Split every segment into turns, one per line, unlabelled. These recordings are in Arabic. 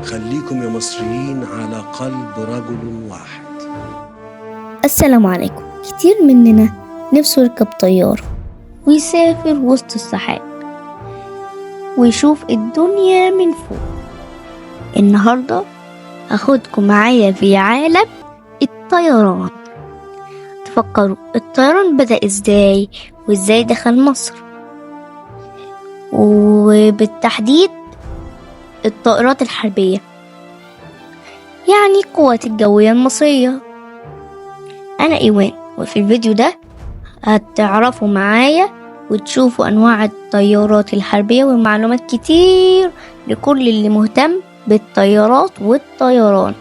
خليكم يا مصريين على قلب رجل واحد.
السلام عليكم. كتير مننا نفسه يركب طيارة ويسافر وسط السحاب ويشوف الدنيا من فوق. النهاردة هاخدكم معايا في عالم الطيران. تفكروا الطيران بدأ ازاي وازاي دخل مصر، وبالتحديد الطائرات الحربية، يعني القوات الجوية المصرية. أنا إيوان، وفي الفيديو ده هتعرفوا معايا وتشوفوا أنواع الطيارات الحربية ومعلومات كتير لكل اللي مهتم بالطيارات والطيران.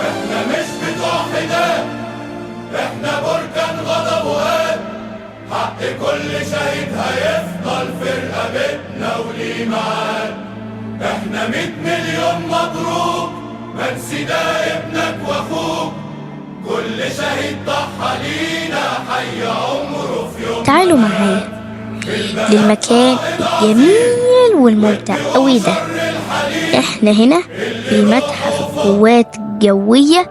احنا مش بتوع حداد، احنا بركان غضب وهاب، حق كل شهيد هيفضل في رقبتنا وليه معاد. احنا 100 مليون مبروك، منسي ده ابنك واخوك، كل شهيد ضحى لينا حي عمره في يوم.
تعالوا معايا للمكان الجميل والممتع قوي ده. احنا هنا في متحف القوات الجوية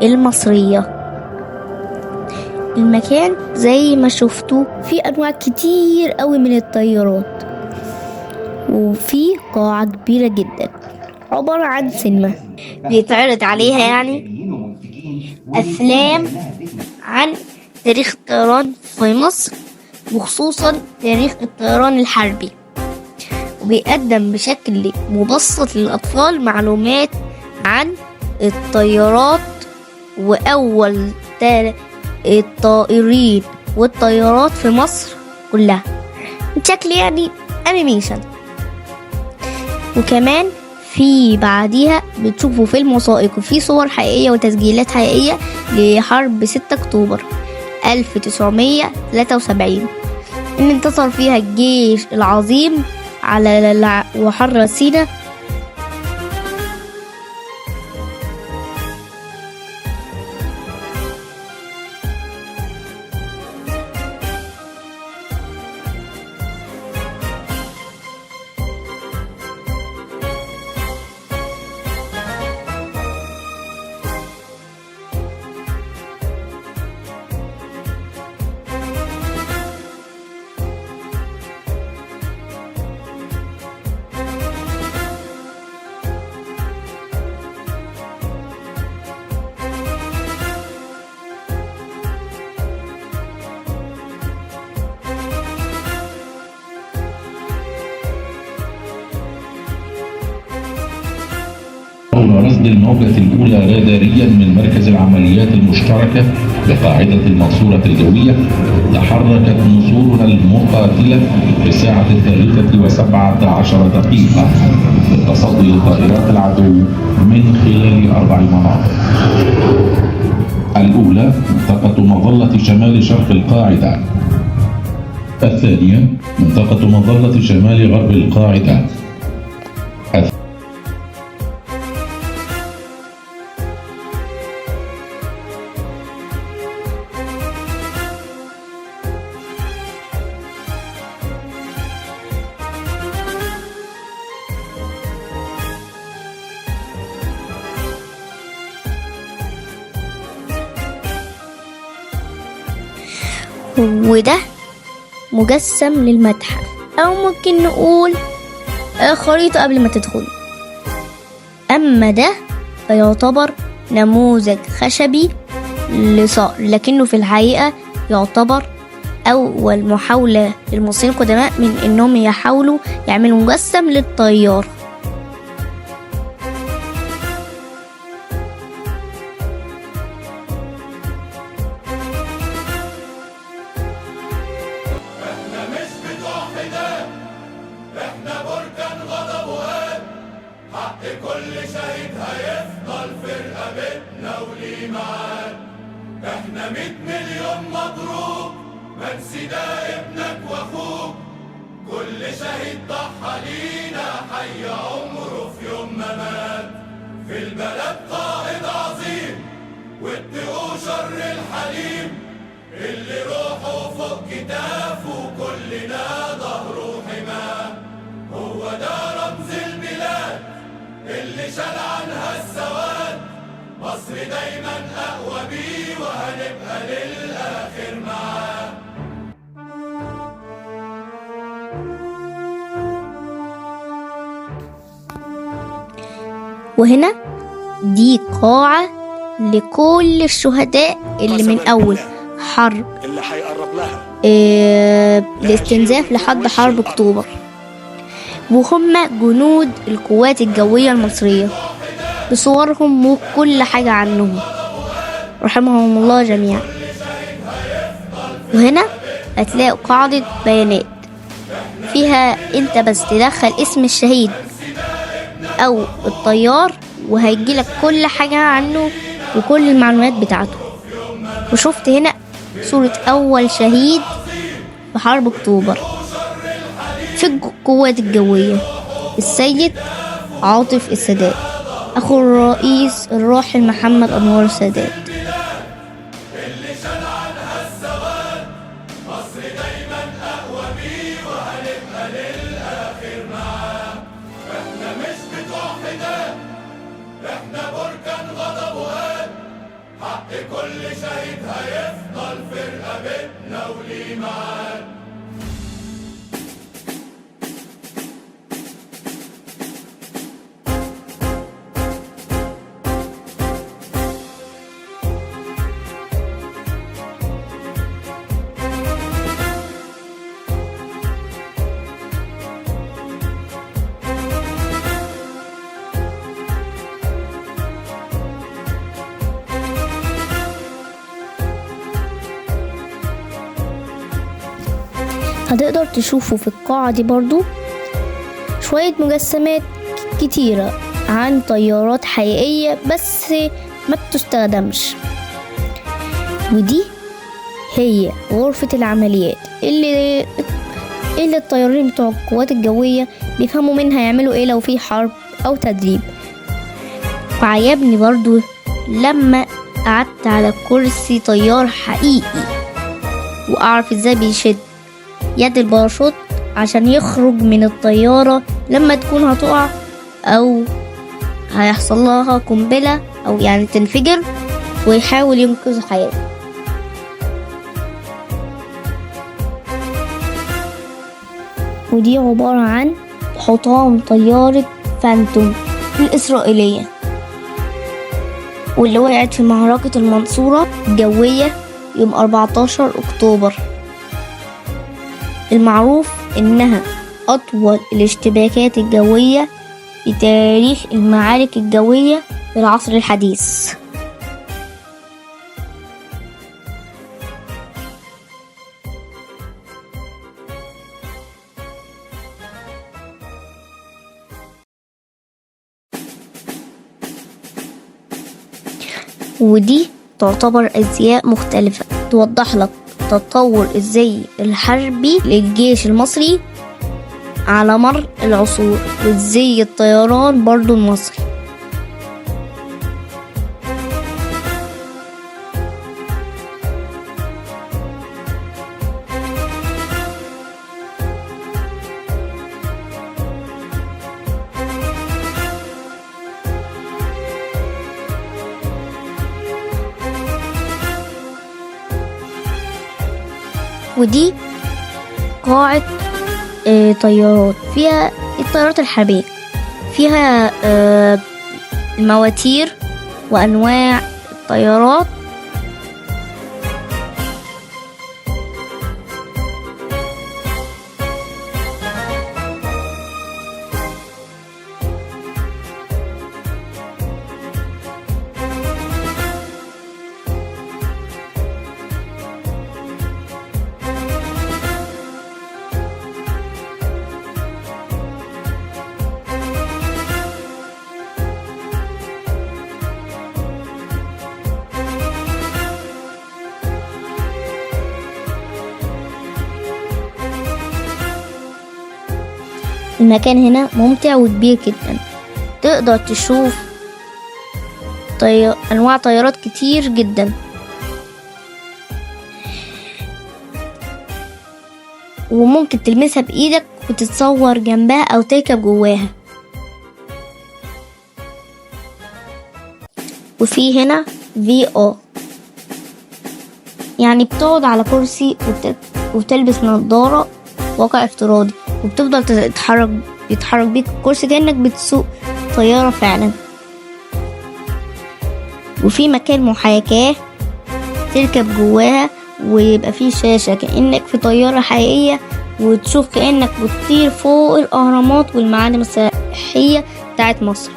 المصرية. المكان زي ما شفتوا فيه انواع كتير قوي من الطيارات، وفي قاعة كبيرة جدا عبارة عن سينما بيتعرض عليها يعني افلام عن تاريخ الطيران في مصر، وخصوصا تاريخ الطيران الحربي، وبيقدم بشكل مبسط للأطفال معلومات عن الطيارات وأول الطائرين والطيارات في مصر كلها بشكل يعني أنيميشن. وكمان في بعديها بتشوفوا فيلم وثائقي وفيه صور حقيقية وتسجيلات حقيقية لحرب 6 أكتوبر 1973، إن انتصر فيها الجيش العظيم على وحرر سيناء.
رصد الموجة الأولى راداريا من مركز العمليات المشتركة بقاعدة المنصورة الجوية، تحركت نسورنا المقاتلة في الساعة 3:17 للتصدي لطائرات العدو من خلال 4 مناطق. الأولى منطقة مظلة شمال شرق القاعدة، الثانية منطقة مظلة شمال غرب القاعدة،
وده مجسم للمتحف، أو ممكن نقول خريطة قبل ما تدخل. أما ده فيعتبر نموذج خشبي لصقر، لكنه في الحقيقة يعتبر أول محاولة للمصريين القدماء من إنهم يحاولوا يعملوا مجسم للطيارة.
احنا مش بتوع حداد، احنا بركان غضب وهاب، حق كل شهيد هيفضل في رقبتنا وليه معاد. احنا 100 مليون مبروك، منسي ده ابنك واخوك، كل شهيد ضحى لينا حي عمره في يوم ما مات. في البلد قائد عظيم واتقوا شر الحليم، اللي روحه فوق كتافه كلنا ظهره حماه. هو ده رمز البلاد اللي شال عنها السواد، مصر دايما أقوى بيه وهنبقى للآخر معاه.
وهنا دي قاعة لكل الشهداء اللي من أول حرب
اللي هيقرب لها
الاستنزاف لحد حرب أكتوبر، وهم جنود القوات الجوية المصرية بصورهم وكل حاجة عنهم رحمهم الله جميعا. وهنا هتلاقوا قاعدة بيانات فيها انت بس تدخل اسم الشهيد او الطيار وهيجيلك كل حاجة عنه وكل المعلومات بتاعته. وشفت هنا صورة اول شهيد في حرب اكتوبر في القوات الجوية، السيد عاطف السادات اخو الرئيس الراحل محمد انور السادات.
احنا بركان غضب وهاب، حق كل شهيد هيفضل في رقبتنا وليه معاد.
هتقدر تشوفوا في القاعة دي برضو شوية مجسمات كتيرة عن طيارات حقيقية بس ما بتستخدمش. ودي هي غرفة العمليات اللي الطيارين بتوع القوات الجوية بيفهموا منها يعملوا ايه لو في حرب او تدريب. وعجبني برضو لما قعدت على كرسي طيار حقيقي واعرف ازاي بيشد يد الباراشوت عشان يخرج من الطيارة لما تكون هتقع او هيحصل لها قنبلة او يعني تنفجر ويحاول ينقذ حياته. ودي عبارة عن حطام طيارة فانتوم الإسرائيلية واللي وقعت في معركة المنصورة الجوية يوم 14 أكتوبر، المعروف إنها أطول الاشتباكات الجوية في تاريخ المعارك الجوية في العصر الحديث. ودي تعتبر أزياء مختلفة توضح لك تطور الزي الحربي للجيش المصري على مر العصور والزي الطيران برضو المصري. ودي قاعة طيارات فيها الطيارات الحربية، فيها المواتير وأنواع الطيارات. المكان هنا ممتع وكبير جدا، تقدر تشوف أنواع طيارات كتير جدا، وممكن تلمسها بإيدك وتتصور جنبها أو تركب جواها. وفي هنا VR، يعني بتقعد على كرسي وتلبس نظارة واقع افتراضي، وبتفضل يتحرك بيك الكرسي كأنك بتسوق طيارة فعلا. وفي مكان محاكاة تركب جواها، ويبقى فيه شاشة كأنك في طيارة حقيقية، وتشوف كأنك بتطير فوق الأهرامات والمعالم السياحية بتاعت مصر.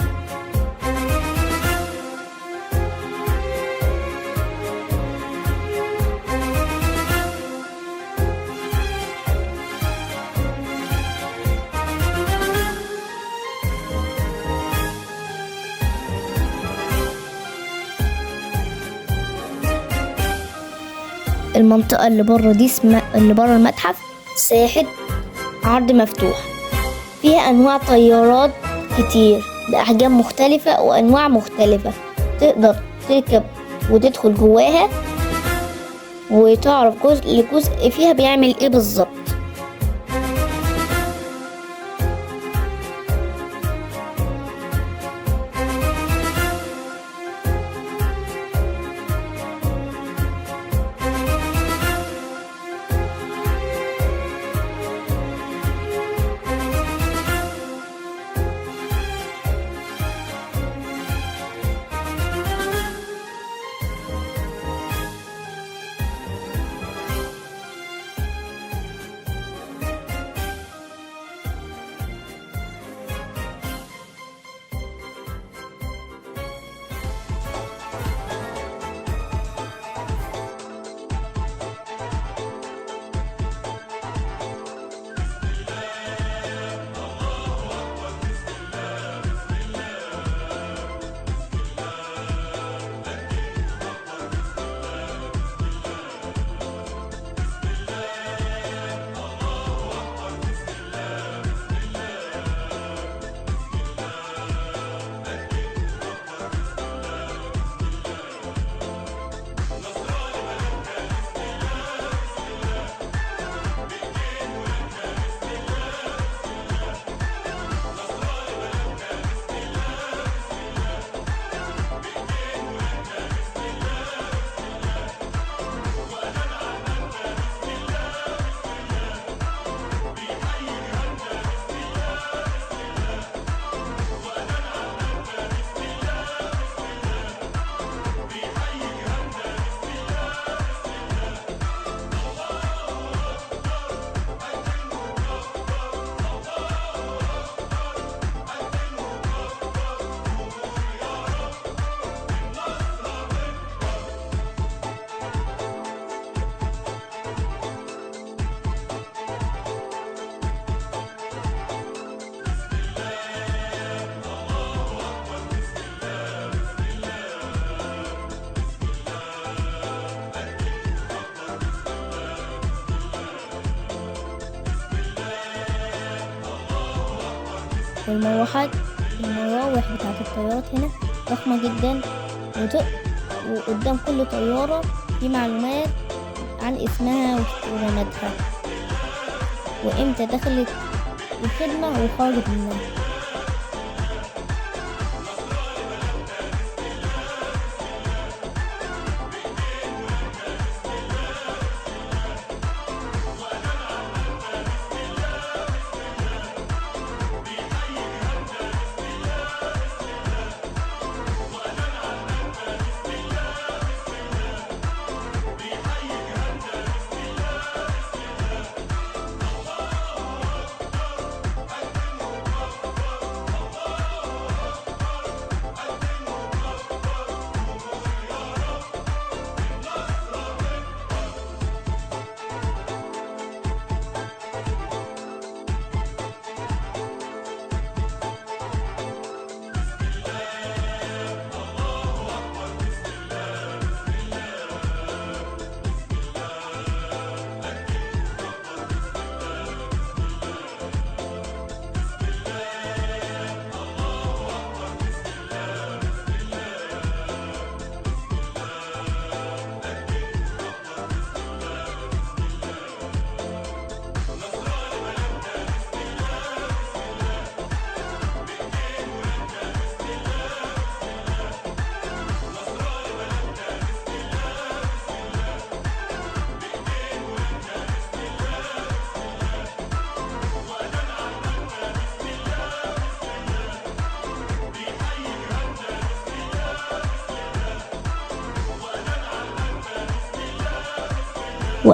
المنطقة اللي بره دي اللي بره المتحف ساحة عرض مفتوح، فيها أنواع طيارات كتير بأحجام مختلفة وأنواع مختلفة، تقدر تركب وتدخل جواها وتعرف جزء لجزء فيها بيعمل ايه بالظبط. المراوح بتاعت الطيارات هنا ضخمة جدا، وقدام كل طيارة في معلومات عن اسمها ورمادها وامتى دخلت الخدمة وخرجت منها.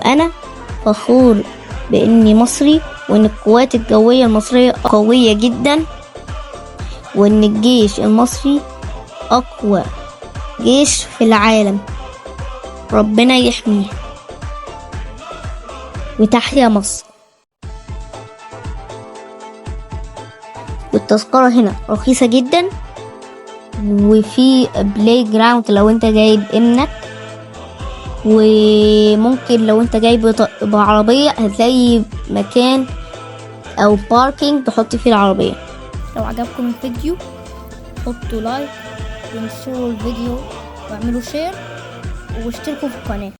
وأنا فخور بإني مصري، وإن القوات الجوية المصرية قوية جدا، وإن الجيش المصري أقوى جيش في العالم. ربنا يحميه، وتحيا مصر. والتذكرة هنا رخيصة جدا، وفي بلاي جراوند لو انت جايب ابنك، وممكن لو انت جايب بعربية هتلاقي مكان او باركينج تحط فيه العربية. لو عجبكم الفيديو حطوا لايك وانشروا الفيديو واعملوا شير واشتركوا في القناة.